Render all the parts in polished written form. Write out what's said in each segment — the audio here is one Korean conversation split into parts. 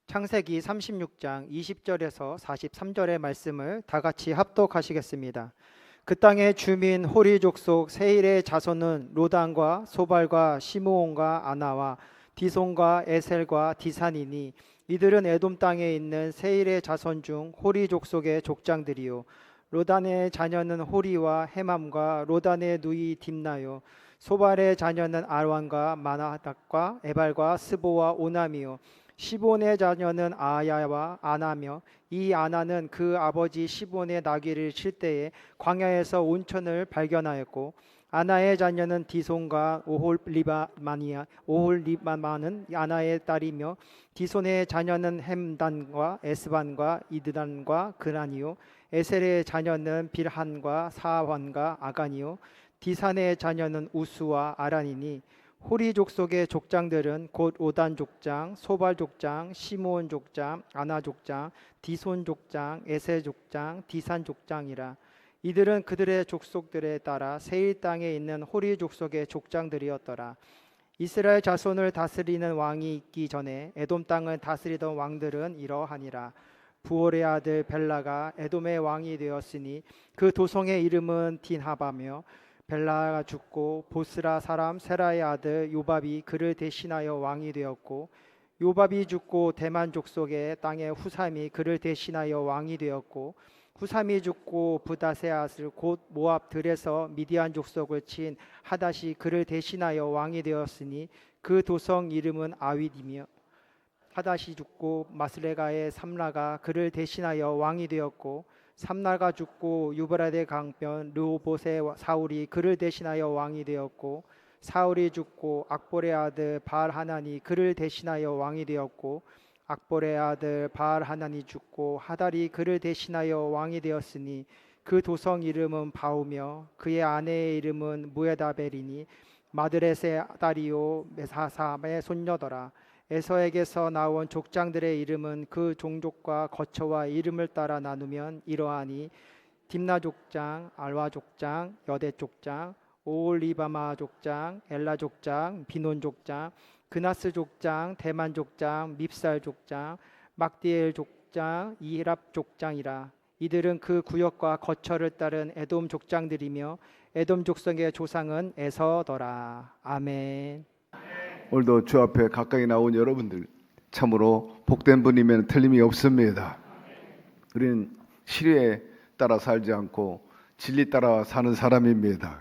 창세기 36장 20절에서 43절의 말씀을 다 같이 합독하시겠습니다. 그 땅의 주민 호리 족속 세일의 자손은 로단과 소발과 시므온과 아나와 디손과 에셀과 디산이니 이들은 에돔 땅에 있는 세일의 자손 중 호리 족속의 족장들이요. 로단의 자녀는 호리와 헤맘과 로단의 누이 딥나요. 소발의 자녀는 아완과 마나닥과 에발과 스보와 오남이요. 시본의 자녀는 아야와 아나며 이 아나는 그 아버지 시본의 나귀를 칠 때에 광야에서 온천을 발견하였고 아나의 자녀는 디손과 오홀리바마는 아나의 딸이며 디손의 자녀는 햄단과 에스반과 이드단과 그란이요 에셀의 자녀는 빌한과 사환과 아간이요 디산의 자녀는 우수와 아란이니 호리 족속의 족장들은 곧 로단 족장, 소발 족장, 시므온 족장, 아나 족장, 디손 족장, 에세 족장, 디산 족장이라. 이들은 그들의 족속들에 따라 세일 땅에 있는 호리 족속의 족장들이었더라. 이스라엘 자손을 다스리는 왕이 있기 전에 에돔 땅을 다스리던 왕들은 이러하니라. 부올의 아들 벨라가 에돔의 왕이 되었으니 그 도성의 이름은 딘하바며 벨라가 죽고 보스라 사람 세라의 아들 요밥이 그를 대신하여 왕이 되었고 요밥이 죽고 대만 족속의 땅의 후삼이 그를 대신하여 왕이 되었고 후삼이 죽고 부다세 아슬 곧 모압 들에서 미디안 족속을 친 하닷이 그를 대신하여 왕이 되었으니 그 도성 이름은 아윗이며 하닷이 죽고 마스레가의 삼라가 그를 대신하여 왕이 되었고 삼라가 죽고 유브라데 강변 르호봇의 사울이 그를 대신하여 왕이 되었고 사울이 죽고 악볼의 아들 바알 하나니 그를 대신하여 왕이 되었고 악볼의 아들 바알 하나니 죽고 하달이 그를 대신하여 왕이 되었으니 그 도성 이름은 바우며 그의 아내의 이름은 무에다벨이니 마드렛의 딸이요 메사삼의 손녀더라. 에서에게서 나온 족장들의 이름은 그 종족과 거처와 이름을 따라 나누면 이러하니 딥나 족장, 알와 족장, 여대 족장, 오올리바마 족장, 엘라 족장, 비논 족장, 그나스 족장, 대만 족장, 밉살 족장, 막디엘 족장, 이랍 족장이라. 이들은 그 구역과 거처를 따른 에돔 족장들이며 에돔 족속의 조상은 에서더라. 아멘. 오늘도 주 앞에 가까이 나온 여러분들 참으로 복된 분이면 틀림이 없습니다. 우리는 시류에 따라 살지 않고 진리 따라 사는 사람입니다.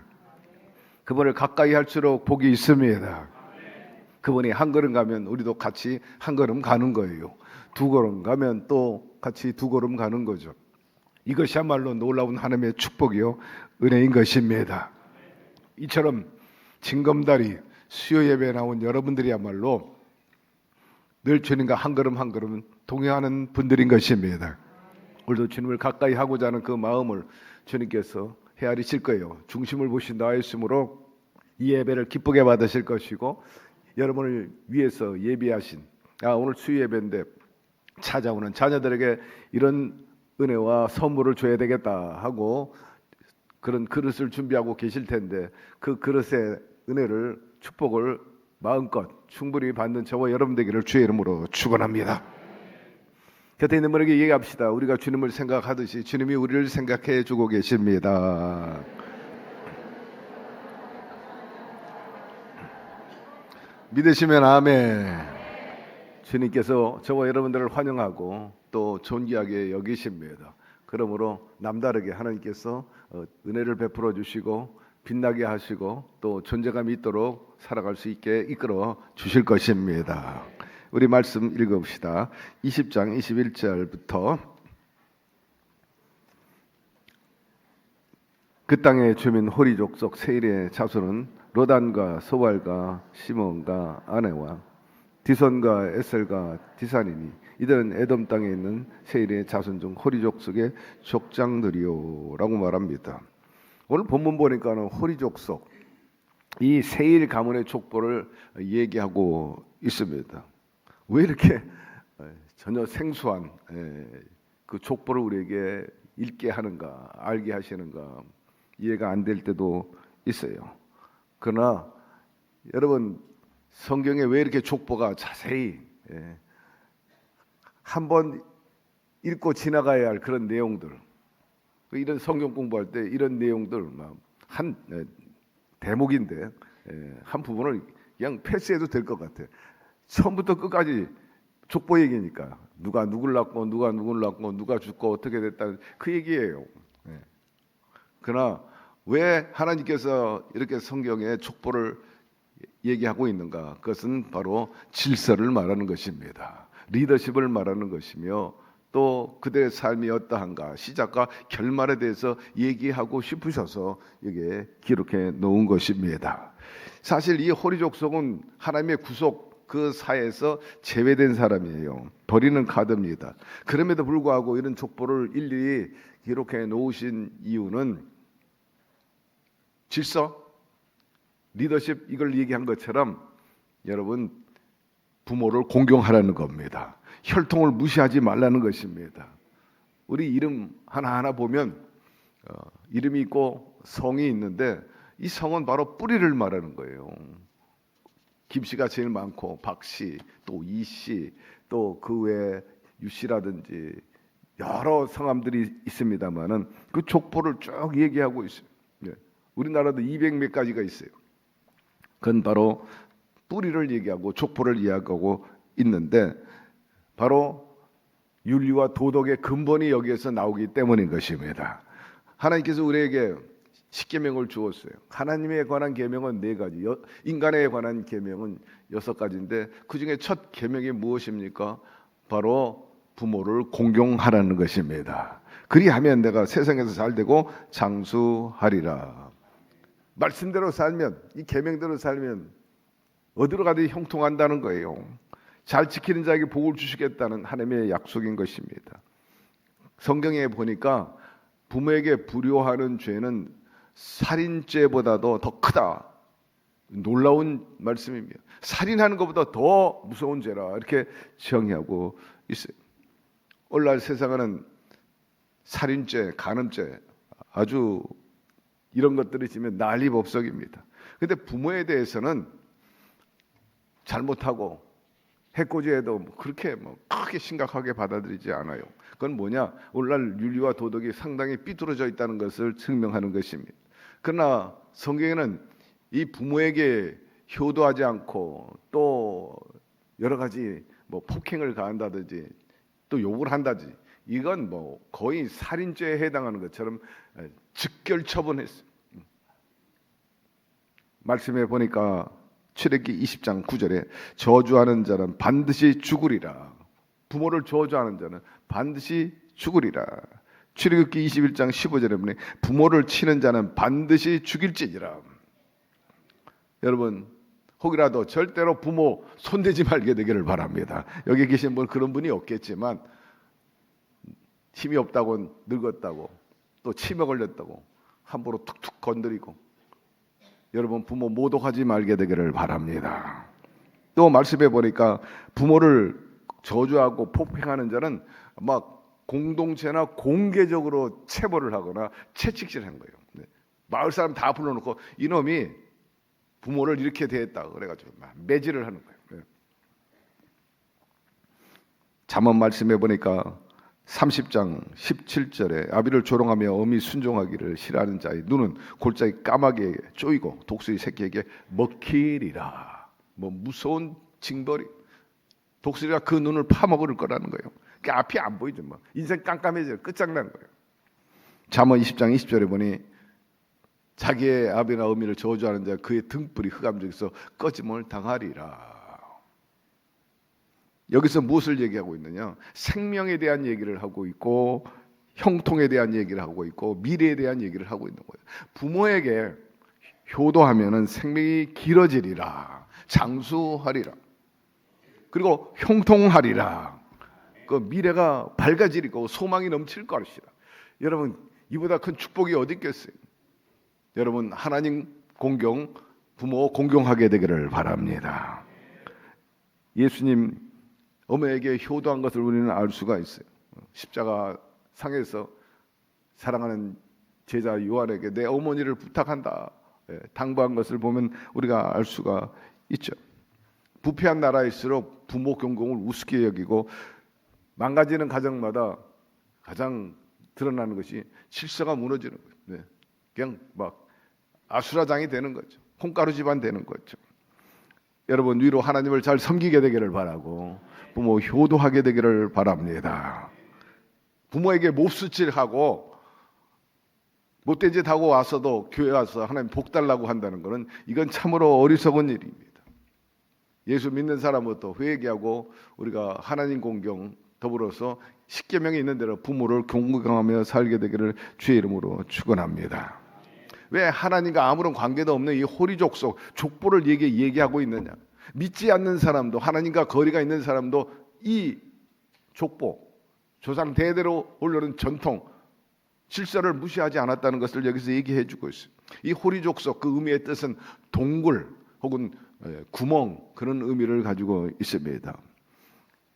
그분을 가까이 할수록 복이 있습니다. 그분이 한 걸음 가면 우리도 같이 한 걸음 가는 거예요. 두 걸음 가면 또 같이 두 걸음 가는 거죠. 이것이야말로 놀라운 하나님의 축복이요 은혜인 것입니다. 이처럼 징검다리 수요 예배에 나온 여러분들이야말로 늘 주님과 한 걸음 한 걸음 동행하는 분들인 것입니다. 오늘도 주님을 가까이 하고자 하는 그 마음을 주님께서 헤아리실 거예요. 중심을 보신다 하였으므로 이 예배를 기쁘게 받으실 것이고 여러분을 위해서 예비하신 오늘 수요 예배인데 찾아오는 자녀들에게 이런 은혜와 선물을 줘야 되겠다 하고 그런 그릇을 준비하고 계실 텐데 그 그릇의 은혜를 축복을 마음껏 충분히 받는 저와 여러분 되기를 주의 이름으로 축원합니다. 곁에 있는 분에게 얘기합시다. 우리가 주님을 생각하듯이 주님이 우리를 생각해 주고 계십니다. 믿으시면 아멘. 주님께서 저와 여러분들을 환영하고 또 존귀하게 여기십니다. 그러므로 남다르게 하나님께서 은혜를 베풀어 주시고 빛나게 하시고 또 존재감이 있도록 살아갈 수 있게 이끌어 주실 것입니다. 우리 말씀 읽어봅시다. 20장 21절부터 그 땅의 주민 호리 족속 세일의 자손은 로단과 소발과 시몬과 아네와 디손과 에셀과 디산이니 이들은 에돔 땅에 있는 세일의 자손 중 호리 족속의 족장들이요 라고 말합니다. 오늘 본문 보니까는 호리 족속 이 세일 가문의 족보를 얘기하고 있습니다. 왜 이렇게 전혀 생소한 그 족보를 우리에게 읽게 하는가, 알게 하시는가 이해가 안 될 때도 있어요. 그러나 여러분 성경에 왜 이렇게 족보가 자세히 한번 읽고 지나가야 할 그런 내용들, 이런 성경 공부할 때 이런 내용들 한 대목인데 한 부분을 그냥 패스해도 될 것 같아. 처음부터 끝까지 족보 얘기니까 누가 누굴 낳고 누가 누굴 낳고 누가 죽고 어떻게 됐다 그 얘기예요. 그러나 왜 하나님께서 이렇게 성경에 족보를 얘기하고 있는가? 그것은 바로 질서를 말하는 것입니다. 리더십을 말하는 것이며 또 그들의 삶이 어떠한가 시작과 결말에 대해서 얘기하고 싶으셔서 여기에 기록해 놓은 것입니다. 사실 이 호리 족속은 하나님의 구속 그 사회에서 제외된 사람이에요. 버리는 카드입니다. 그럼에도 불구하고 이런 족보를 일일이 기록해 놓으신 이유는 질서, 리더십 이걸 얘기한 것처럼 여러분 부모를 공경하라는 겁니다. 혈통을 무시하지 말라는 것입니다. 우리 이름 하나하나 보면 이름이 있고 성이 있는데 이 성은 바로 뿌리를 말하는 거예요. 김씨가 제일 많고 박씨, 또 이씨, 또 그 외에 유씨라든지 여러 성함들이 있습니다만은 그 족보를 쭉 얘기하고 있어요. 우리나라도 200몇 가지가 있어요. 그건 바로 뿌리를 얘기하고 족보를 이야기하고 있는데 바로 윤리와 도덕의 근본이 여기에서 나오기 때문인 것입니다. 하나님께서 우리에게 십계명을 주었어요. 하나님에 관한 계명은 4가지, 인간에 관한 계명은 6가지인데 그 중에 첫 계명이 무엇입니까? 바로 부모를 공경하라는 것입니다. 그리하면 내가 세상에서 잘 되고 장수하리라. 말씀대로 살면, 이 계명대로 살면 어디로 가든지 형통한다는 거예요. 잘 지키는 자에게 복을 주시겠다는 하나님의 약속인 것입니다. 성경에 보니까 부모에게 불효하는 죄는 살인죄보다도 더 크다. 놀라운 말씀입니다. 살인하는 것보다 더 무서운 죄라 이렇게 정의하고 있어요. 오늘날 세상에는 살인죄, 간음죄 아주 이런 것들이 지면 난리법석입니다. 그런데 부모에 대해서는 잘못하고 해코지해도 그렇게 크게 심각하게 받아들이지 않아요. 그건 뭐냐? 오늘날 윤리와 도덕이 상당히 삐뚤어져 있다는 것을 증명하는 것입니다. 그러나 성경에는 이 부모에게 효도하지 않고 또 여러 가지 폭행을 가한다든지 또 욕을 한다든지 이건 거의 살인죄에 해당하는 것처럼 즉결 처분했어요. 말씀해 보니까 출애굽기 20장 9절에 저주하는 자는 반드시 죽으리라. 부모를 저주하는 자는 반드시 죽으리라. 출애굽기 21장 15절에 보니 부모를 치는 자는 반드시 죽일지니라. 여러분 혹이라도 절대로 부모 손대지 말게 되기를 바랍니다. 여기 계신 분 그런 분이 없겠지만 힘이 없다고 늙었다고 또 치매 걸렸다고 함부로 툭툭 건드리고 여러분 부모 모독하지 말게 되기를 바랍니다. 또 말씀해 보니까 부모를 저주하고 폭행하는 자는 막 공동체나 공개적으로 체벌을 하거나 채찍질한 거예요. 마을 사람 다 불러놓고 이놈이 부모를 이렇게 대했다 그래가지고 매질을 하는 거예요. 잠언 말씀해 보니까 30장 17절에 아비를 조롱하며 어미 순종하기를 싫어하는 자의 눈은 골짜기 까마귀에게 쪼이고 독수리 새끼에게 먹히리라. 무서운 징벌이 독수리가 그 눈을 파먹을 거라는 거예요. 그 앞이 안 보이죠. 인생 깜깜해져요. 끝장나는 거예요. 잠언 20장 20절에 보니 자기의 아비나 어미를 저주하는 자 그의 등불이 흑암중에서 꺼짐을 당하리라. 여기서 무엇을 얘기하고 있느냐? 생명에 대한 얘기를 하고 있고 형통에 대한 얘기를 하고 있고 미래에 대한 얘기를 하고 있는 거예요. 부모에게 효도하면은 생명이 길어지리라. 장수하리라. 그리고 형통하리라. 그 미래가 밝아지리고 소망이 넘칠 것이라. 여러분 이보다 큰 축복이 어디 있겠어요? 여러분 하나님 공경, 부모 공경하게 되기를 바랍니다. 예수님 어머니에게 효도한 것을 우리는 알 수가 있어요. 십자가 상에서 사랑하는 제자 요한에게 내 어머니를 부탁한다 당부한 것을 보면 우리가 알 수가 있죠. 부패한 나라일수록 부모 공경을 우습게 여기고 망가지는 가정마다 가장 드러나는 것이 질서가 무너지는 거예요. 네. 그냥 막 아수라장이 되는 거죠. 콩가루 집안 되는 거죠. 여러분 위로 하나님을 잘 섬기게 되기를 바라고 부모 효도하게 되기를 바랍니다. 부모에게 몹수질하고 못된 짓 하고 와서도 교회 와서 하나님 복 달라고 한다는 것은 이건 참으로 어리석은 일입니다. 예수 믿는 사람부터 회개하고 우리가 하나님 공경 더불어서 십계명이 있는 대로 부모를 공경하며 살게 되기를 주의 이름으로 축원합니다. 왜 하나님과 아무런 관계도 없는 이 호리족속 족보를 얘기하고 있느냐? 믿지 않는 사람도 하나님과 거리가 있는 사람도 이 족보 조상 대대로 올려오는 전통 질서를 무시하지 않았다는 것을 여기서 얘기해 주고 있어요. 이 호리족속 그 의미의 뜻은 동굴 혹은 구멍 그런 의미를 가지고 있습니다.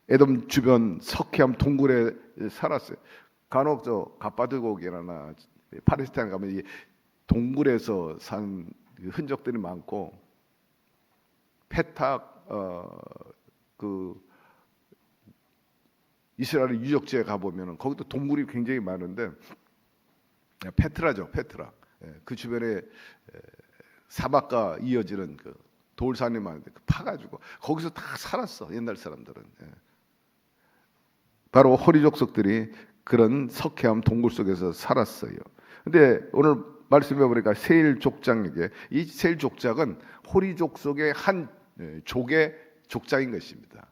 에돔 주변 석회암 동굴에 살았어요. 간혹 저 가파도고기나 팔레스타인 가면 이 동굴에서 산 흔적들이 많고 페탁 그 이스라엘 유적지에 가 보면은 거기도 동굴이 굉장히 많은데 페트라죠, 페트라. 그 주변에 사막과 이어지는 그 돌산이 많은데 파가지고 거기서 다 살았어 옛날 사람들은. 바로 호리족속들이 그런 석회암 동굴 속에서 살았어요. 근데 오늘 말씀해 보니까 세일족장에게 이 세일족장은 호리족속의 한 족의 족장인 것입니다.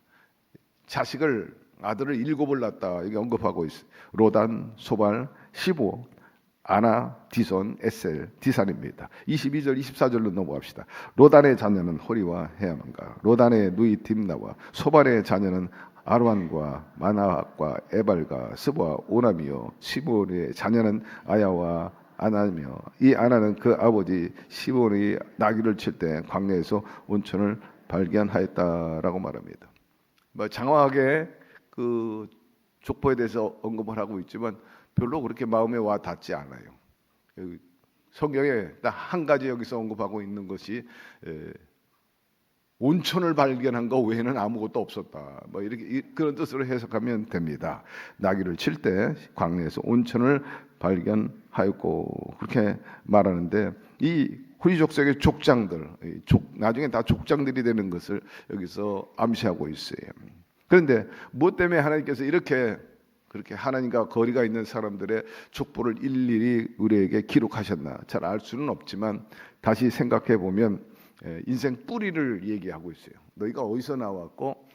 자식을 아들을 7을 낳았다 이게 언급하고 있어요. 로단, 소발, 시보, 아나, 디손, 에셀, 디산입니다. 22절, 24절로 넘어갑시다. 로단의 자녀는 호리와 헤아만과 로단의 누이 딥나와 소발의 자녀는 아르완과 마나학과 에발과 스보와 오남이요 시본의 자녀는 아야와 아나며 이 아나는 그 아버지 시본이 나귀를 칠 때 광야에서 온천을 발견하였다라고 말합니다. 뭐 장황하게 그 족보에 대해서 언급을 하고 있지만 별로 그렇게 마음에 와 닿지 않아요. 성경에 딱 한 가지 여기서 언급하고 있는 것이 온천을 발견한 거 외에는 아무것도 없었다. 뭐 이렇게 그런 뜻으로 해석하면 됩니다. 나귀를 칠 때 광야에서 온천을 발견하였고 그렇게 말하는데 이 호리족속의 족장들, 나중에 다 족장들이 되는 것을 여기서 암시하고 있어요. 그런데 무엇 때문에 하나님께서 그렇게 하나님과 거리가 있는 사람들의 족보를 일일이 우리에게 기록하셨나 잘 알 수는 없지만 다시 생각해 보면 인생 뿌리를 얘기하고 있어요. 너희가 어디서 나왔고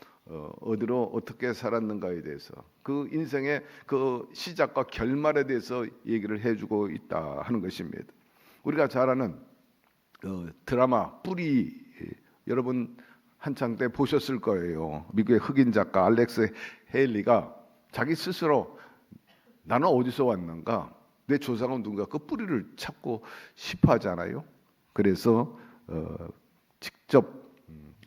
어디로 어떻게 살았는가에 대해서 그 인생의 그 시작과 결말에 대해서 얘기를 해주고 있다 하는 것입니다. 우리가 잘 아는 드라마 뿌리 여러분 한창 때 보셨을 거예요. 미국의 흑인 작가 알렉스 헤일리가 자기 스스로 나는 어디서 왔는가 내 조상은 누군가 그 뿌리를 찾고 싶어 하잖아요. 그래서 직접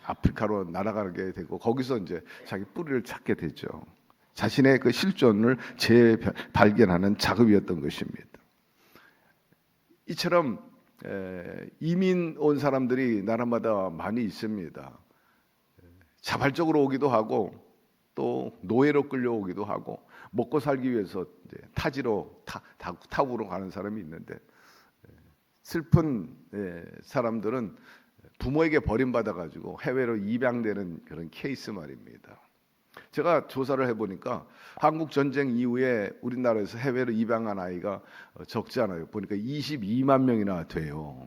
아프리카로 날아가게 되고 거기서 이제 자기 뿌리를 찾게 되죠. 자신의 그 실존을 재발견하는 작업이었던 것입니다. 이처럼 이민 온 사람들이 나라마다 많이 있습니다. 자발적으로 오기도 하고 또 노예로 끌려오기도 하고 먹고 살기 위해서 이제 타지로 타국으로 가는 사람이 있는데 슬픈 사람들은 부모에게 버림받아 가지고 해외로 입양되는 그런 케이스 말입니다. 제가 조사를 해보니까 한국 전쟁 이후에 우리나라에서 해외로 입양한 아이가 적지 않아요. 보니까 22만 명이나 돼요.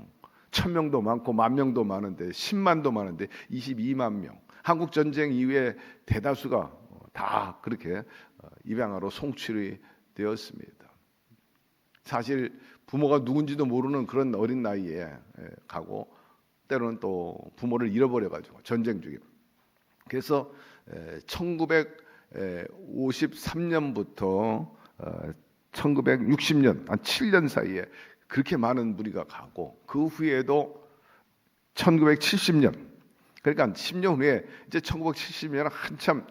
1000명도 많고 10,000명도 많은데 10만도 많은데 22만 명. 한국 전쟁 이후에 대다수가 다 그렇게 입양하러 송출이 되었습니다. 사실 부모가 누군지도 모르는 그런 어린 나이에 가고 때로는 또 부모를 잃어버려가지고 전쟁 중에. 그래서 1953년부터 1960년 한 7년 사이에 그렇게 많은 무리가 가고 그 후에도 1970년 그러니까 10년 후에 이제 1970년 한참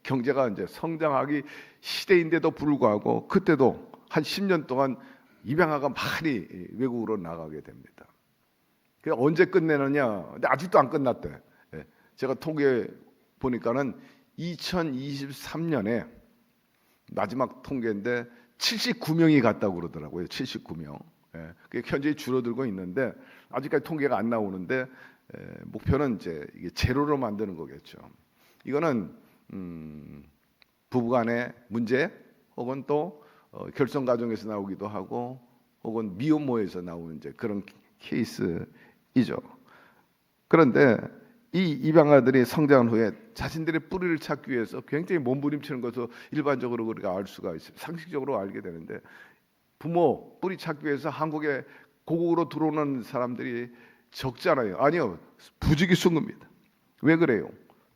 경제가 이제 성장하기 시대인데도 불구하고 그때도 한 10년 동안 입양아가 많이 외국으로 나가게 됩니다. 그 언제 끝내느냐? 근데 아직도 안 끝났대. 제가 통계 보니까는 2023년에 마지막 통계인데 79명이 갔다고 그러더라고요. 79명. 예, 그게 현재 줄어들고 있는데 아직까지 통계가 안 나오는데 목표는 이제 이게 제로로 만드는 거겠죠. 이거는 부부간의 문제 혹은 또 결혼 과정에서 나오기도 하고 혹은 미혼모에서 나오는 이제 그런 케이스이죠. 그런데 이 입양아들이 성장한 후에 자신들의 뿌리를 찾기 위해서 굉장히 몸부림치는 것을 일반적으로 우리가 알 수가 있어요. 상식적으로 알게 되는데 부모 뿌리 찾기 위해서 한국에 고국으로 들어오는 사람들이 적잖아요. 아니요, 부지기수인 겁니다. 왜 그래요?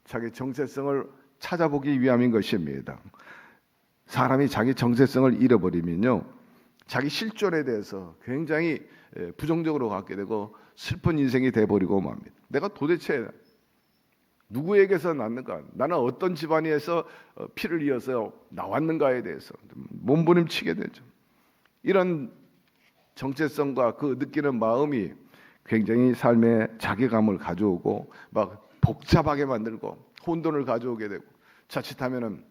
자기 정체성을 찾아보기 위함인 것입니다. 사람이 자기 정체성을 잃어버리면요, 자기 실존에 대해서 굉장히 부정적으로 갖게 되고 슬픈 인생이 돼버리고 맙니다. 내가 도대체 누구에게서 났는가? 나는 어떤 집안에서 피를 이어서 나왔는가에 대해서 몸부림치게 되죠. 이런 정체성과 그 느끼는 마음이 굉장히 삶에 자괴감을 가져오고 막 복잡하게 만들고 혼돈을 가져오게 되고 자칫하면은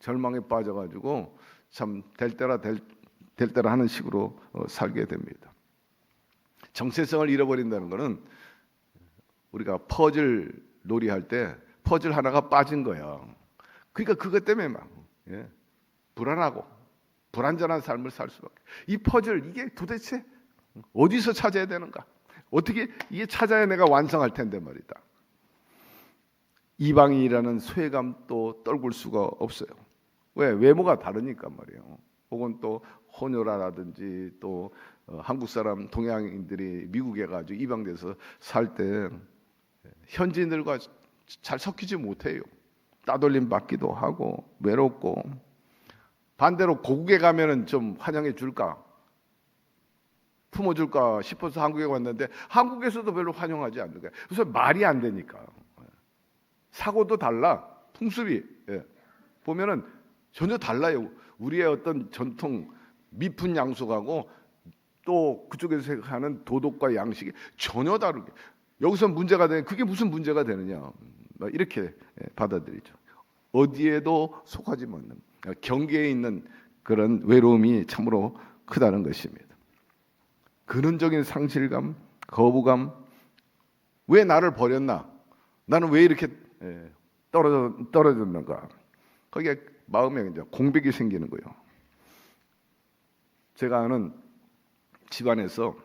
절망에 빠져가지고 참 될 때라 하는 식으로 살게 됩니다. 정체성을 잃어버린다는 것은 우리가 퍼즐 놀이할 때 퍼즐 하나가 빠진 거야. 그러니까 그것 때문에 막 불안하고 불안전한 삶을 살 수밖에. 이 퍼즐 이게 도대체 어디서 찾아야 되는가? 어떻게 이게 찾아야 내가 완성할 텐데 말이다. 이방인이라는 소외감도 떨굴 수가 없어요. 왜? 외모가 다르니까 말이에요. 혹은 또 혼혈아라든지 또 한국 사람 동양인들이 미국에 가지고 입양돼서 살 때 현지인들과 잘 섞이지 못해요. 따돌림 받기도 하고 외롭고 반대로 고국에 가면은 좀 환영해 줄까 품어줄까 싶어서 한국에 왔는데 한국에서도 별로 환영하지 않는 거야. 그래서 말이 안 되니까 사고도 달라 풍습이 보면은 전혀 달라요. 우리의 어떤 전통 미푼 양속하고 또 그쪽에서 생각하는 도덕과 양식이 전혀 다르게 여기서 문제가 되는 그게 무슨 문제가 되느냐 이렇게 받아들이죠. 어디에도 속하지 못하는 경계에 있는 그런 외로움이 참으로 크다는 것입니다. 근원적인 상실감, 거부감, 왜 나를 버렸나? 나는 왜 이렇게 떨어졌는가? 거기에 마음에 이제 공백이 생기는 거예요. 제가 아는 집안에서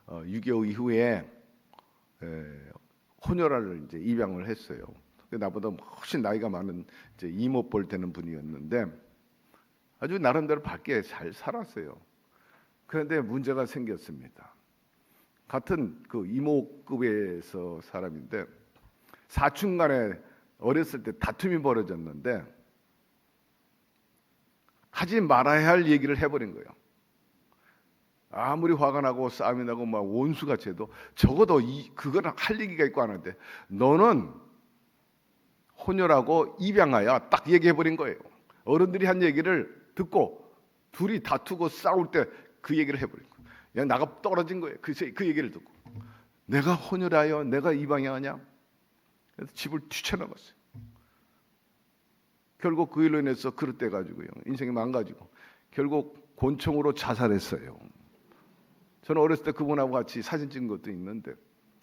6.25 이후에 혼혈아를 이제 입양을 했어요. 나보다 훨씬 나이가 많은 이제 이모뻘 되는 분이었는데 아주 나름대로 밖에 잘 살았어요. 그런데 문제가 생겼습니다. 같은 그 이모급에서 사람인데 사촌간에 어렸을 때 다툼이 벌어졌는데 하지 말아야 할 얘기를 해버린 거예요. 아무리 화가 나고 싸움이 나고 막 원수가 돼도 적어도 그거는 할 얘기가 있고 하는데 너는 혼혈하고 입양하여 딱 얘기해버린 거예요. 어른들이 한 얘기를 듣고 둘이 다투고 싸울 때 그 얘기를 해버린 거예요. 야, 나가 떨어진 거예요. 그 얘기를 듣고 내가 혼혈하여 내가 입양하냐? 그래서 집을 뛰쳐나갔어요. 결국 그 일로 인해서 그릇돼 가지고요 인생이 망가지고 결국 곤충으로 자살했어요. 저는 어렸을 때 그분하고 같이 사진 찍은 것도 있는데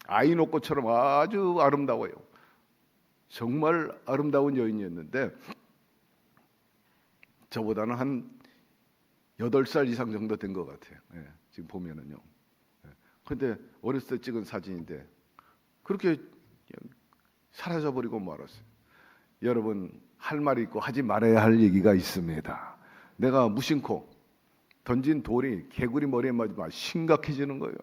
아이노꽃처럼 아주 아름다워요. 정말 아름다운 여인이었는데 저보다는 한 8살 이상 정도 된 것 같아요. 지금 보면은요. 그런데 어렸을 때 찍은 사진인데 그렇게 사라져 버리고 말았어요. 여러분 할 말이 있고 하지 말아야 할 얘기가 있습니다. 내가 무심코 던진 돌이 개구리 머리에 맞으면 심각해지는 거예요.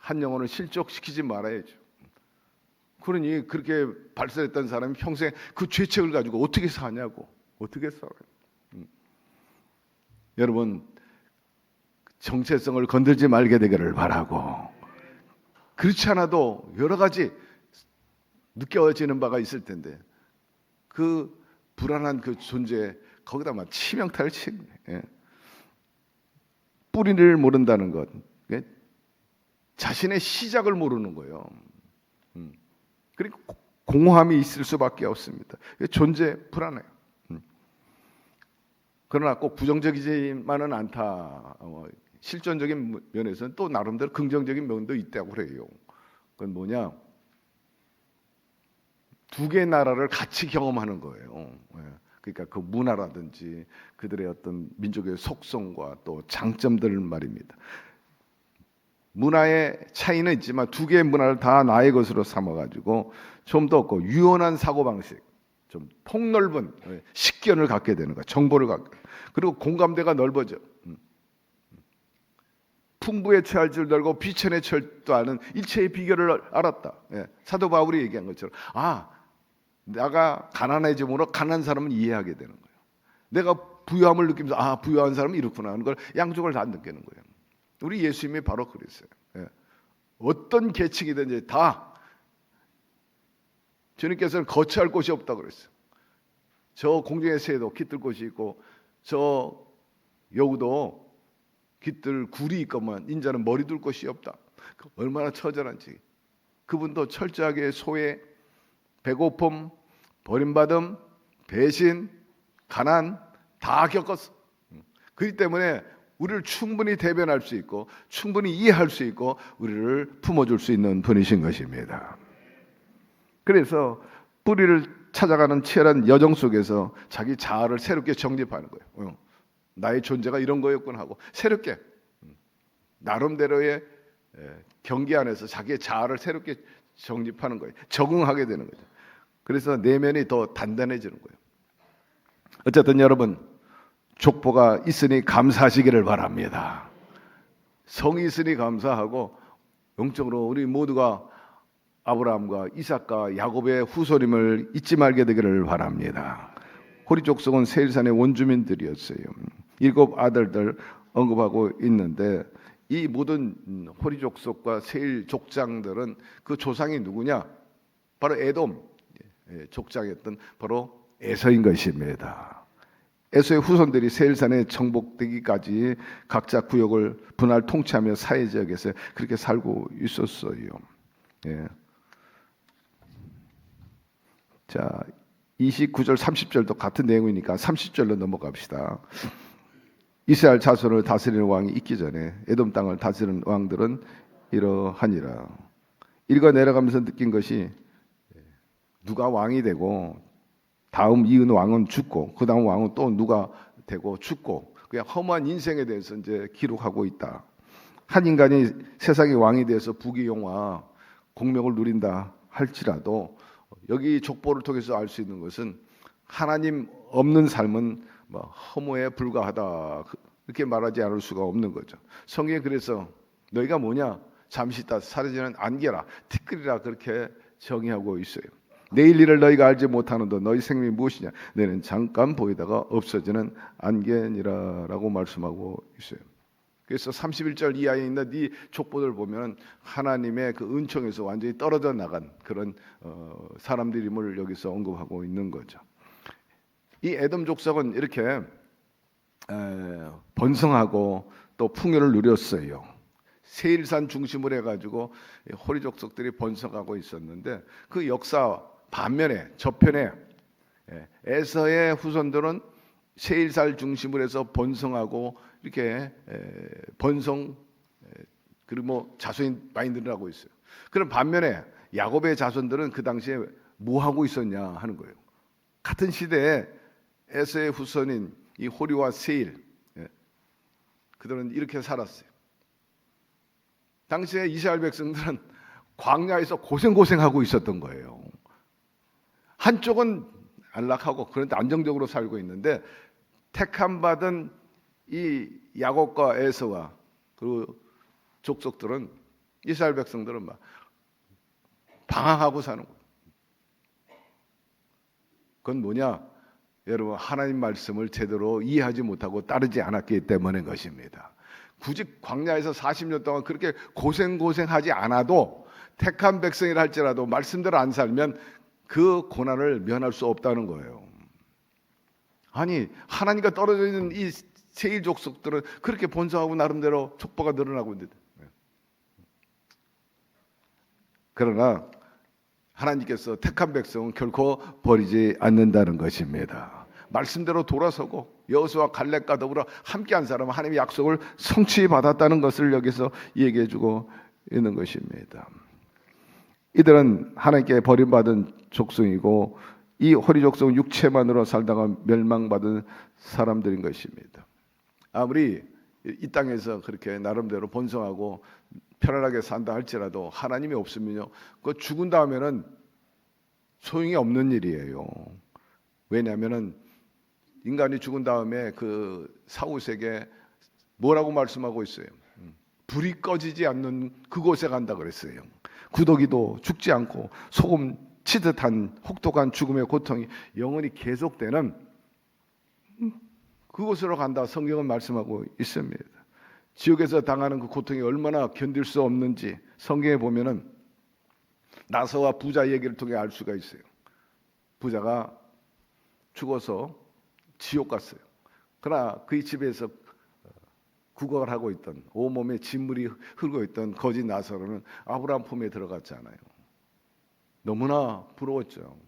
한 영혼을 실족시키지 말아야죠. 그러니 그렇게 발설했던 사람이 평생 그 죄책을 가지고 어떻게 사냐고. 어떻게 살아요. 여러분 정체성을 건들지 말게 되기를 바라고 그렇지 않아도 여러 가지 느껴지는 바가 있을 텐데 그 불안한 그 존재 거기다 막 치명타를 치는 뿌리를 모른다는 것 자신의 시작을 모르는 거예요. 그리고 공허함이 있을 수밖에 없습니다. 존재 불안해요. 그러나 꼭 부정적이지만은 않다. 실존적인 면에서는 또 나름대로 긍정적인 면도 있다고 그래요. 그건 뭐냐? 두 개의 나라를 같이 경험하는 거예요. 그러니까 그 문화라든지 그들의 어떤 민족의 속성과 또 장점들 말입니다. 문화의 차이는 있지만 두 개의 문화를 다 나의 것으로 삼아가지고 좀 더 없고 유연한 사고방식, 좀 폭넓은 식견을 갖게 되는 거야. 정보를 갖게. 그리고 공감대가 넓어져. 풍부에 처할 줄 알고 비천에 처할도 아는 일체의 비결을 알았다. 사도 바울이 얘기한 것처럼 내가 가난해짐으로 가난한 사람은 이해하게 되는 거예요. 내가 부유함을 느끼면서 부유한 사람은 이렇구나 하는 걸 양쪽을 다 느끼는 거예요. 우리 예수님이 바로 그랬어요. 어떤 계층이든지 다 주님께서는 거처할 곳이 없다고 그랬어요. 저 공중의 새도 깃들 곳이 있고 저 여우도 깃들 굴이 있건만 인자는 머리 둘 곳이 없다. 얼마나 처절한지. 그분도 철저하게 소외, 배고픔, 버림받음, 배신, 가난 다 겪었어. 그렇기 때문에 우리를 충분히 대변할 수 있고 충분히 이해할 수 있고 우리를 품어줄 수 있는 분이신 것입니다. 그래서 뿌리를 찾아가는 치열한 여정 속에서 자기 자아를 새롭게 정립하는 거예요. 나의 존재가 이런 거였구나 하고 새롭게 나름대로의 경계 안에서 자기의 자아를 새롭게 정립하는 거예요. 적응하게 되는 거죠. 그래서 내면이 더 단단해지는 거예요. 어쨌든 여러분 족보가 있으니 감사하시기를 바랍니다. 성이 있으니 감사하고 영적으로 우리 모두가 아브라함과 이삭과 야곱의 후손임을 잊지 말게 되기를 바랍니다. 호리 족속은 세일산의 원주민들이었어요. 7 아들들 언급하고 있는데 이 모든 호리 족속과 세일 족장들은 그 조상이 누구냐? 바로 에돔 족장이었던 바로 에서인 것입니다. 에서의 후손들이 세일산에 정복되기까지 각자 구역을 분할 통치하며 사회지역에서 그렇게 살고 있었어요. 자, 29절 30절도 같은 내용이니까 30절로 넘어갑시다. 이스라엘 자손을 다스리는 왕이 있기 전에 에돔 땅을 다스리는 왕들은 이러하니라. 읽어 내려가면서 느낀 것이 누가 왕이 되고 다음 이은 왕은 죽고 그 다음 왕은 또 누가 되고 죽고 그냥 허무한 인생에 대해서 이제 기록하고 있다. 한 인간이 세상의 왕이 돼서 부귀영화 공명을 누린다 할지라도 여기 족보를 통해서 알 수 있는 것은 하나님 없는 삶은 허무에 불과하다 이렇게 말하지 않을 수가 없는 거죠. 성경에 그래서 너희가 뭐냐 잠시 있다 사라지는 안개라 티끌이라 그렇게 정의하고 있어요. 내일 일을 너희가 알지 못하는도 너희 생명이 무엇이냐 너희는 잠깐 보이다가 없어지는 안개니라라고 말씀하고 있어요. 그래서 31절 이하에 있는 이 족보들 보면 하나님의 그 은총에서 완전히 떨어져 나간 그런 사람들임을 여기서 언급하고 있는 거죠. 이 에돔 족속은 이렇게 번성하고 또 풍요를 누렸어요. 세일산 중심으로 해가지고 호리 족속들이 번성하고 있었는데 그 역사 반면에 저편에 에서의 후손들은 세일산 중심으로 해서 번성하고 이렇게 번성 그리고 자손이 많이 늘어나고 있어요. 그럼 반면에 야곱의 자손들은 그 당시에 뭐 하고 있었냐 하는 거예요. 같은 시대에 에서의 후손인 이 호리와 세일 그들은 이렇게 살았어요. 당시에 이스라엘 백성들은 광야에서 고생하고 있었던 거예요. 한쪽은 안락하고 그런데 안정적으로 살고 있는데 택함 받은 이 야곱과 에서와 그 족속들은 이스라엘 백성들은 막 방황하고 사는 거예요. 그건 뭐냐? 여러분 하나님 말씀을 제대로 이해하지 못하고 따르지 않았기 때문인 것입니다. 굳이 광야에서 40년 동안 그렇게 고생하지 않아도 택한 백성이라 할지라도 말씀대로 안 살면 그 고난을 면할 수 없다는 거예요. 아니 하나님과 떨어져 있는 이 세일 족속들은 그렇게 번성하고 나름대로 족보가 늘어나고 있는데 그러나 하나님께서 택한 백성은 결코 버리지 않는다는 것입니다. 말씀대로 돌아서고 여호수아와 갈렙과 더불어 함께한 사람은 하나님의 약속을 성취받았다는 것을 여기서 얘기해주고 있는 것입니다. 이들은 하나님께 버림받은 족속이고 이 호리 족속은 육체만으로 살다가 멸망받은 사람들인 것입니다. 아무리 이 땅에서 그렇게 나름대로 번성하고 편안하게 산다 할지라도 하나님이 없으면요, 그 죽은 다음에는 소용이 없는 일이에요. 왜냐하면은 인간이 죽은 다음에 그 사후세계 뭐라고 말씀하고 있어요? 불이 꺼지지 않는 그곳에 간다 그랬어요. 구더기도 죽지 않고 소금 치듯한 혹독한 죽음의 고통이 영원히 계속되는 그곳으로 간다 성경은 말씀하고 있습니다. 지옥에서 당하는 그 고통이 얼마나 견딜 수 없는지 성경에 보면은 나서와 부자 얘기를 통해 알 수가 있어요. 부자가 죽어서 지옥 갔어요. 그러나 그의 집에서 구걸을 하고 있던 온몸에 진물이 흐르고 있던 거지 나사로는 아브라함 품에 들어갔잖아요. 너무나 부러웠죠.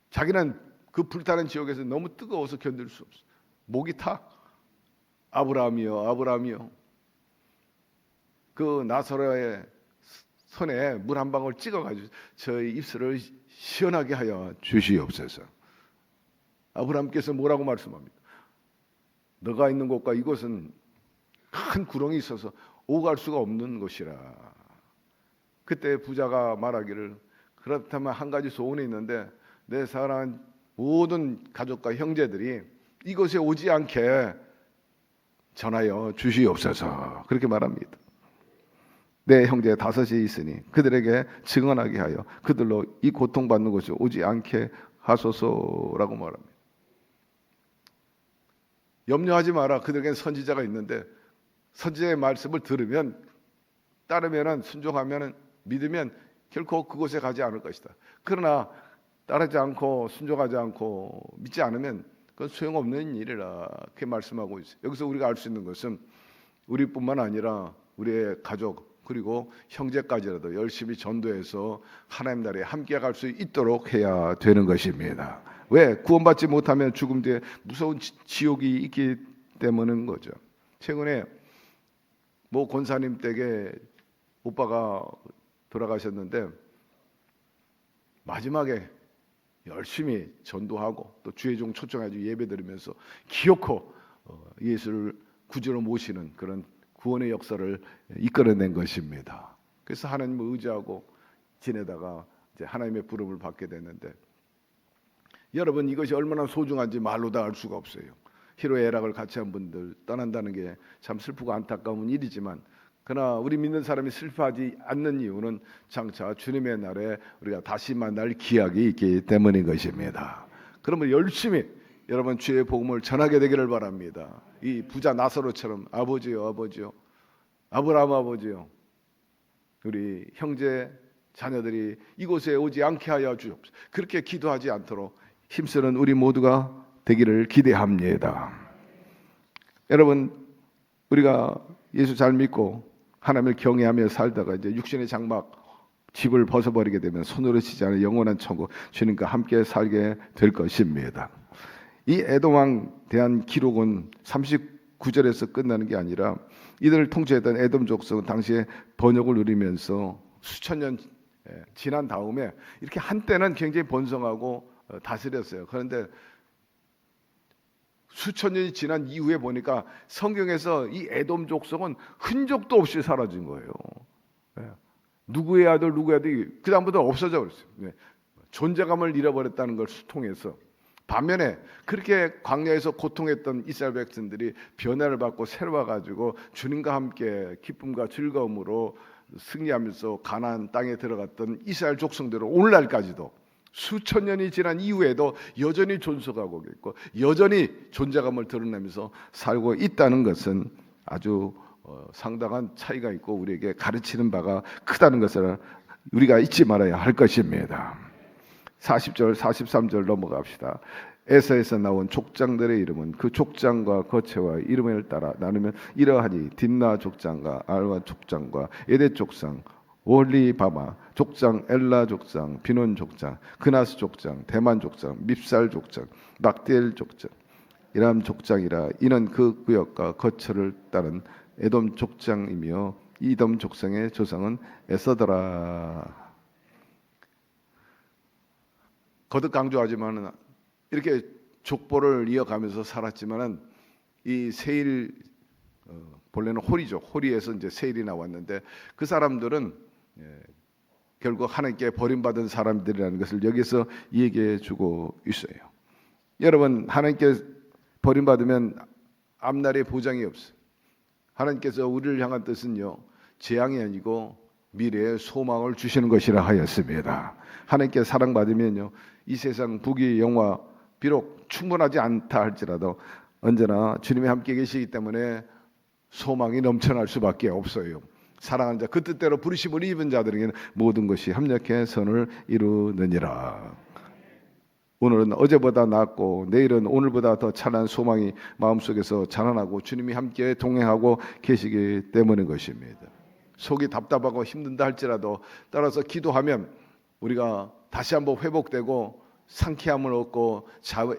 자기는 그 불타는 지옥에서 너무 뜨거워서 견딜 수 없어. 목이 타. 아브라함이여, 아브라함이여. 그 나사로의 손에 물 한 방울 찍어가지고 저희 입술을 시원하게 하여 주시옵소서. 아브라함께서 뭐라고 말씀합니까? 너가 있는 곳과 이곳은 큰 구렁이 있어서 오갈 수가 없는 곳이라. 그때 부자가 말하기를 그렇다면 한 가지 소원이 있는데 내 사랑하는 모든 가족과 형제들이 이곳에 오지 않게 전하여 주시옵소서. 그렇게 말합니다. 내 형제 5이 있으니 그들에게 증언하게 하여 그들로 이 고통받는 곳에 오지 않게 하소서라고 말합니다. 염려하지 마라. 그들에겐 선지자가 있는데 선지자의 말씀을 들으면 따르면 순종하면 믿으면 결코 그곳에 가지 않을 것이다. 그러나 따르지 않고 순종하지 않고 믿지 않으면 그건 소용없는 일이라 그렇게 말씀하고 있어요. 여기서 우리가 알 수 있는 것은 우리뿐만 아니라 우리의 가족 그리고 형제까지라도 열심히 전도해서 하나님 나라에 함께 갈 수 있도록 해야 되는 것입니다. 왜? 구원받지 못하면 죽음 뒤에 무서운 지옥이 있기 때문인 거죠. 최근에 모 권사님 댁에 오빠가 돌아가셨는데 마지막에 열심히 전도하고 또 주의 종 초청해가지고 예배드리면서 기어코 예수를 구주로 모시는 그런 구원의 역사를 이끌어낸 것입니다. 그래서 하나님을 의지하고 지내다가 이제 하나님의 부름을 받게 됐는데 여러분 이것이 얼마나 소중한지 말로 다 알 수가 없어요. 희로의 애락을 같이 한 분들 떠난다는 게 참 슬프고 안타까운 일이지만 그러나 우리 믿는 사람이 슬퍼하지 않는 이유는 장차 주님의 날에 우리가 다시 만날 기약이 있기 때문인 것입니다. 그러면 열심히 여러분 주의 복음을 전하게 되기를 바랍니다. 이 부자 나사로처럼 아버지요 아버지요 아브라함 아버지요 우리 형제 자녀들이 이곳에 오지 않게 하여 주옵소서. 그렇게 기도하지 않도록 힘쓰는 우리 모두가 되기를 기대합니다. 여러분 우리가 예수 잘 믿고 하나님을 경외하며 살다가 이제 육신의 장막 집을 벗어버리게 되면 손으로 치지 않은 영원한 천국 주님과 함께 살게 될 것입니다. 이 에돔 왕 대한 기록은 39절에서 끝나는 게 아니라 이들을 통치했던 에돔 족속은 당시에 번역을 누리면서 수천 년 지난 다음에 이렇게 한때는 굉장히 번성하고 다스렸어요. 그런데 수천 년이 지난 이후에 보니까 성경에서 이 에돔 족속은 흔적도 없이 사라진 거예요. 누구의 아들 누구의 아들이 그 다음부터 없어져 버렸어요. 존재감을 잃어버렸다는 걸 통해서 반면에 그렇게 광야에서 고통했던 이스라엘 백성들이 변화를 받고 새로 와가지고 주님과 함께 기쁨과 즐거움으로 승리하면서 가나안 땅에 들어갔던 이스라엘 족속대로 오늘날까지도 수천 년이 지난 이후에도 여전히 존속하고 있고 여전히 존재감을 드러내면서 살고 있다는 것은 아주 상당한 차이가 있고 우리에게 가르치는 바가 크다는 것을 우리가 잊지 말아야 할 것입니다. 40절 43절 넘어갑시다. 에서에서 나온 족장들의 이름은 그 족장과 거처와 이름을 따라 나누면 이러하니 딥나 족장과 알와 족장과 에데 족장 올리바마 족장, 엘라 족장, 비논 족장, 그나스 족장, 대만 족장, 밉살 족장, 막디엘 족장, 이람 족장이라. 이는 그 구역과 거처를 따른 에돔 족장이며 이돔 족장의 조상은 에서더라. 거듭 강조하지만 이렇게 족보를 이어가면서 살았지만은 이 세일, 본래는 홀이죠. 홀이에서 이제 세일이 나왔는데 그 사람들은 결국 하나님께 버림받은 사람들이라는 것을 여기서 얘기해 주고 있어요. 여러분, 하나님께 버림받으면 앞날에 보장이 없어요. 하나님께서 우리를 향한 뜻은요, 재앙이 아니고 미래의 소망을 주시는 것이라 하였습니다. 하나님께 사랑받으면요, 이 세상 부귀 영화 비록 충분하지 않다 할지라도 언제나 주님이 함께 계시기 때문에 소망이 넘쳐날 수밖에 없어요. 사랑하는 자, 그 뜻대로 부르심을 입은 자들에게는 모든 것이 합력해 선을 이루느니라. 오늘은 어제보다 낫고 내일은 오늘보다 더 찬란한 소망이 마음속에서 자라나고 주님이 함께 동행하고 계시기 때문인 것입니다. 속이 답답하고 힘든다 할지라도 따라서 기도하면 우리가 다시 한번 회복되고 상쾌함을 얻고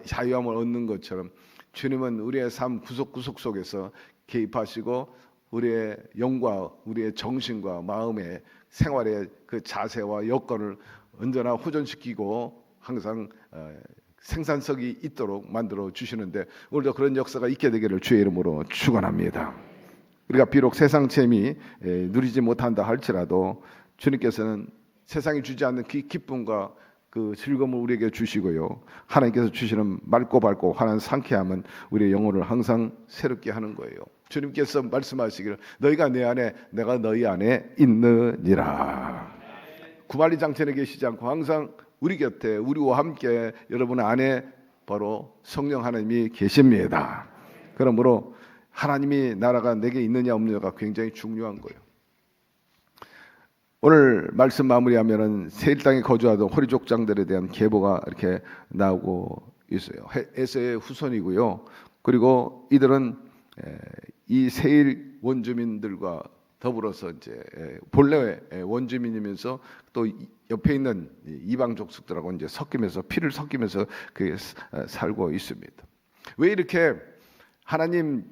자유함을 얻는 것처럼 주님은 우리의 삶 구석구석 속에서 개입하시고 우리의 영과 우리의 정신과 마음의 생활의 그 자세와 여건을 언제나 호전시키고 항상 생산성이 있도록 만들어 주시는데 오늘도 그런 역사가 있게 되기를 주의 이름으로 축원합니다. 우리가 비록 세상 재미 누리지 못한다 할지라도 주님께서는 세상이 주지 않는 기쁨과 그 즐거움을 우리에게 주시고요, 하나님께서 주시는 맑고 밝고 환한 상쾌함은 우리의 영혼을 항상 새롭게 하는 거예요. 주님께서 말씀하시기를 너희가 내 안에 내가 너희 안에 있느니라. 구만리 장천에 계시지 않고 항상 우리 곁에 우리와 함께 여러분 안에 바로 성령 하나님이 계십니다. 그러므로 하나님이 나라가 내게 있느냐 없느냐가 굉장히 중요한 거예요. 오늘 말씀 마무리하면은 세일 땅에 거주하던 호리 족장들에 대한 계보가 이렇게 나오고 있어요. 에서의 후손이고요. 그리고 이들은 이 세일 원주민들과 더불어서 이제 본래 원주민이면서 또 옆에 있는 이방 족속들하고 이제 섞이면서 피를 섞이면서 그 살고 있습니다. 왜 이렇게 하나님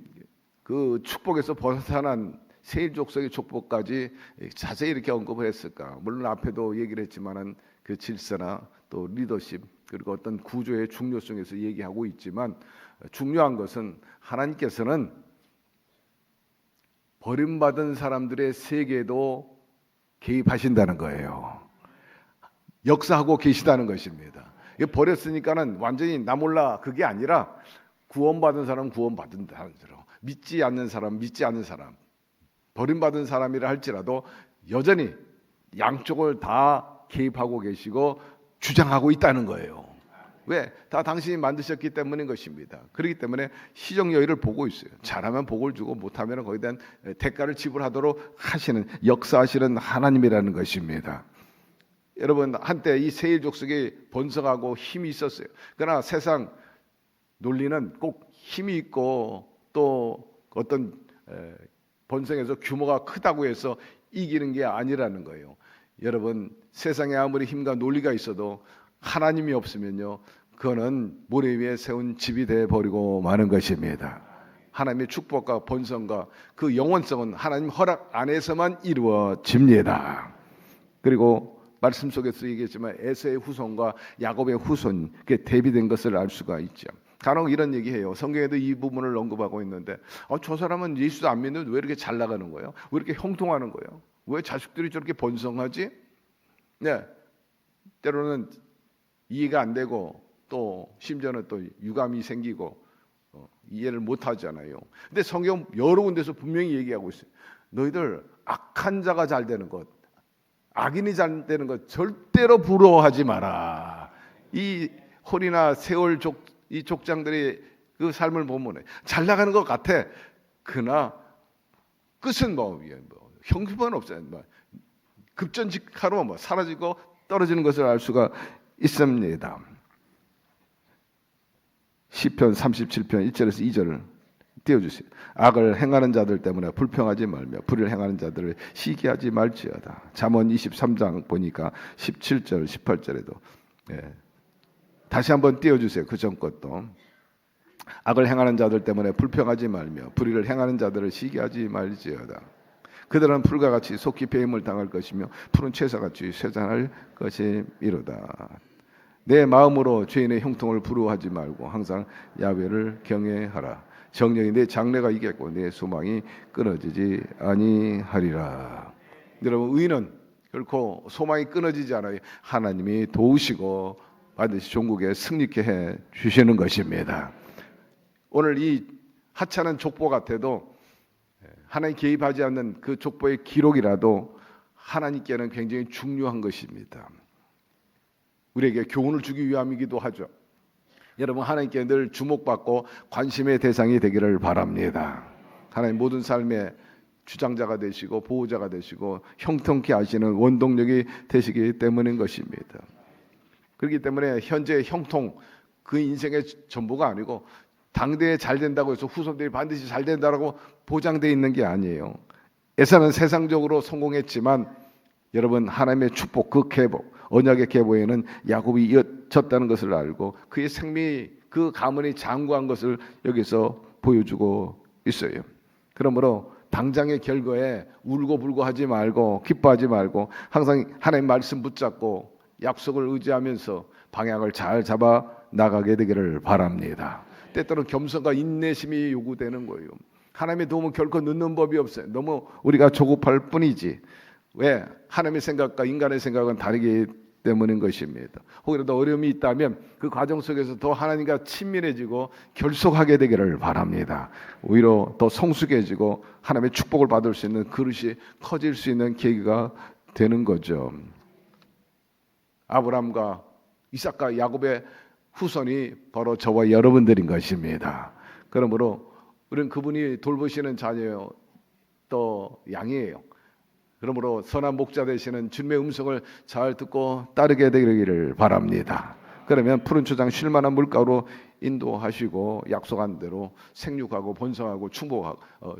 그 축복에서 벗어난 세일 족속의 축복까지 자세히 이렇게 언급을 했을까? 물론 앞에도 얘기를 했지만은 그 질서나 또 리더십 그리고 어떤 구조의 중요성에서 얘기하고 있지만 중요한 것은 하나님께서는 버림받은 사람들의 세계에도 개입하신다는 거예요. 역사하고 계시다는 것입니다. 버렸으니까는 완전히 나 몰라 그게 아니라 구원받은 사람 구원받은 사람, 믿지 않는 사람 믿지 않는 사람, 버림받은 사람이라 할지라도 여전히 양쪽을 다 개입하고 계시고 주장하고 있다는 거예요. 왜? 다 당신이 만드셨기 때문인 것입니다. 그렇기 때문에 시정 여의를 보고 있어요. 잘하면 복을 주고 못하면 거기에 대한 대가를 지불하도록 하시는 역사하시는 하나님이라는 것입니다. 여러분, 한때 이 세일 족속이 번성하고 힘이 있었어요. 그러나 세상 논리는 꼭 힘이 있고 또 어떤 번성에서 규모가 크다고 해서 이기는 게 아니라는 거예요. 여러분, 세상에 아무리 힘과 논리가 있어도 하나님이 없으면요, 그거는 모래 위에 세운 집이 돼 버리고 마는 것입니다. 하나님의 축복과 번성과 그 영원성은 하나님 허락 안에서만 이루어집니다. 그리고 말씀 속에서 얘기했지만 에서의 후손과 야곱의 후손, 그게 대비된 것을 알 수가 있죠. 간혹 이런 얘기해요. 성경에도 이 부분을 언급하고 있는데 저 사람은 예수도 안 믿는데 왜 이렇게 잘 나가는 거예요? 왜 이렇게 형통하는 거예요? 왜 자식들이 저렇게 번성하지? 네, 때로는 이해가 안 되고 또 심지어는 또 유감이 생기고 이해를 못 하잖아요. 근데 성경 여러 군데서 분명히 얘기하고 있어요. 너희들 악한 자가 잘 되는 것, 악인이 잘 되는 것 절대로 부러워하지 마라. 이 홀이나 세월 이 족장들이 그 삶을 보면 잘 나가는 것 같아. 그러나 끝은 형편은 없어요. 급전직하로 사라지고 떨어지는 것을 알 수가 있습니다. 시편 37편 1절에서 2절 띄워주세요. 악을 행하는 자들 때문에 불평하지 말며 불의를 행하는 자들을 시기하지 말지어다. 잠언 23장 보니까 17절 18절에도 다시 한번 띄워주세요. 그 전 것도 악을 행하는 자들 때문에 불평하지 말며 불의를 행하는 자들을 시기하지 말지어다. 그들은 풀과 같이 속히 배임을 당할 것이며 푸른 채사같이 쇠잔할 것이미로다. 내 마음으로 죄인의 형통을 부러워하지 말고 항상 야훼를 경외하라. 정령이 내 장래가 이겠고 내 소망이 끊어지지 아니하리라. 여러분, 의는 결코 소망이 끊어지지 않아요. 하나님이 도우시고 반드시 종국에 승리케 해 주시는 것입니다. 오늘 이 하찮은 족보 같아도 하나님 개입하지 않는 그 족보의 기록이라도 하나님께는 굉장히 중요한 것입니다. 우리에게 교훈을 주기 위함이기도 하죠. 여러분, 하나님께 늘 주목받고 관심의 대상이 되기를 바랍니다. 하나님 모든 삶의 주장자가 되시고 보호자가 되시고 형통케 하시는 원동력이 되시기 때문인 것입니다. 그렇기 때문에 현재의 형통, 그 인생의 전부가 아니고 당대에 잘 된다고 해서 후손들이 반드시 잘 된다고 보장되어 있는 게 아니에요. 에사는 세상적으로 성공했지만 여러분, 하나님의 축복, 그 계복, 언약의 계보에는 야곱이 이어졌다는 것을 알고 그의 생미, 그 가문이 장구한 것을 여기서 보여주고 있어요. 그러므로 당장의 결과에 울고불고 하지 말고 기뻐하지 말고 항상 하나님 말씀 붙잡고 약속을 의지하면서 방향을 잘 잡아 나가게 되기를 바랍니다. 때때로 겸손과 인내심이 요구되는 거예요. 하나님의 도움은 결코 늦는 법이 없어요. 너무 우리가 조급할 뿐이지. 왜? 하나님의 생각과 인간의 생각은 다르기 때문인 것입니다. 혹이라도 어려움이 있다면 그 과정 속에서 더 하나님과 친밀해지고 결속하게 되기를 바랍니다. 오히려 더 성숙해지고 하나님의 축복을 받을 수 있는 그릇이 커질 수 있는 계기가 되는 거죠. 아브라함과 이삭과 야곱의 후손이 바로 저와 여러분들인 것입니다. 그러므로 우리는 그분이 돌보시는 자녀요, 또 양이에요. 그러므로 선한 목자 되시는 주님의 음성을 잘 듣고 따르게 되기를 바랍니다. 그러면 푸른 초장 쉴만한 물가로 인도하시고 약속한 대로 생육하고 번성하고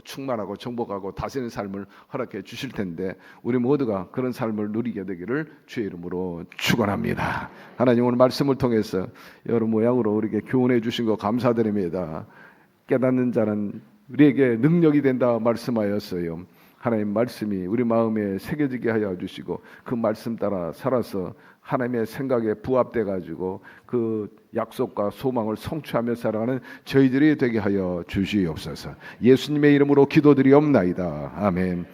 충만하고 정복하고 다스리는 삶을 허락해 주실 텐데 우리 모두가 그런 삶을 누리게 되기를 주의 이름으로 축원합니다. 하나님, 오늘 말씀을 통해서 여러 모양으로 우리에게 교훈해 주신 거 감사드립니다. 깨닫는 자는 우리에게 능력이 된다 말씀하였어요. 하나님 말씀이 우리 마음에 새겨지게 하여 주시고 그 말씀 따라 살아서 하나님의 생각에 부합돼 가지고 그 약속과 소망을 성취하며 살아가는 저희들이 되게 하여 주시옵소서. 예수님의 이름으로 기도드리옵나이다. 아멘.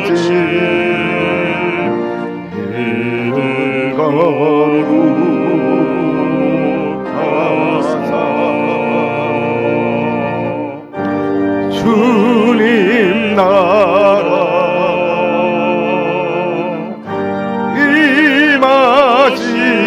아버지 주님 나라 임하시고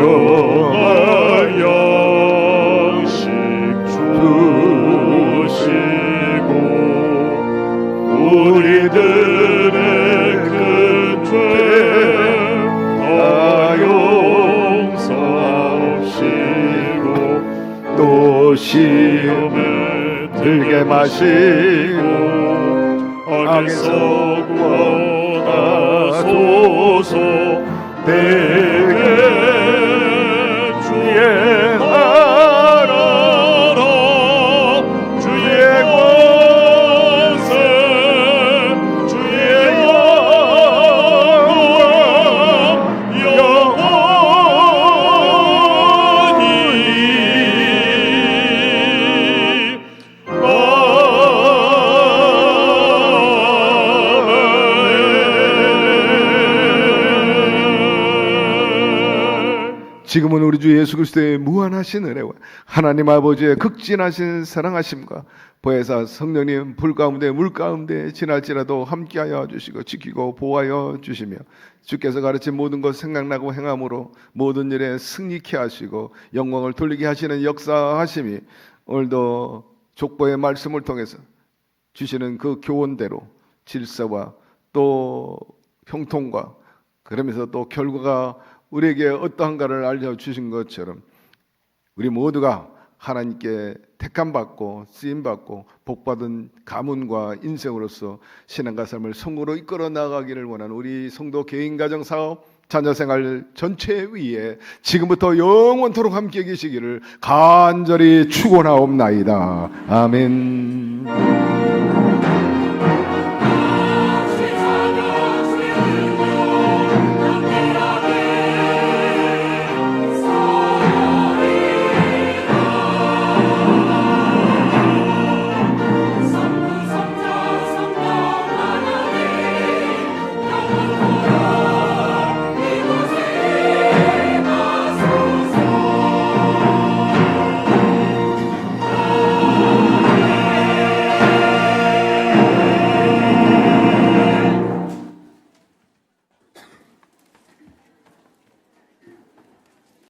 일용할 양식 주시고 우리들의 큰 죄 다 용서하시고 또 시험에 들게 마시고 악에서 구원하소서. 내게 주의 나라라 주의 권세 주의 영광 영원히 아멘. 지금은 우리 주 예수 그리스도의 무한하신 은혜와 하나님 아버지의 극진하신 사랑하심과 보혜사 성령님 불 가운데 물 가운데 지날지라도 함께하여 주시고 지키고 보호하여 주시며 주께서 가르친 모든 것 생각나고 행함으로 모든 일에 승리케 하시고 영광을 돌리게 하시는 역사하심이 오늘도 족보의 말씀을 통해서 주시는 그 교훈대로 질서와 또 형통과 그러면서 또 결과가 우리에게 어떠한가를 알려주신 것처럼 우리 모두가 하나님께 택함받고 쓰임받고 복받은 가문과 인생으로서 신앙과 삶을 성으로 이끌어 나가기를 원하는 우리 성도 개인 가정 사업 자녀생활 전체 위에 지금부터 영원토록 함께 계시기를 간절히 축원하옵나이다. 아멘.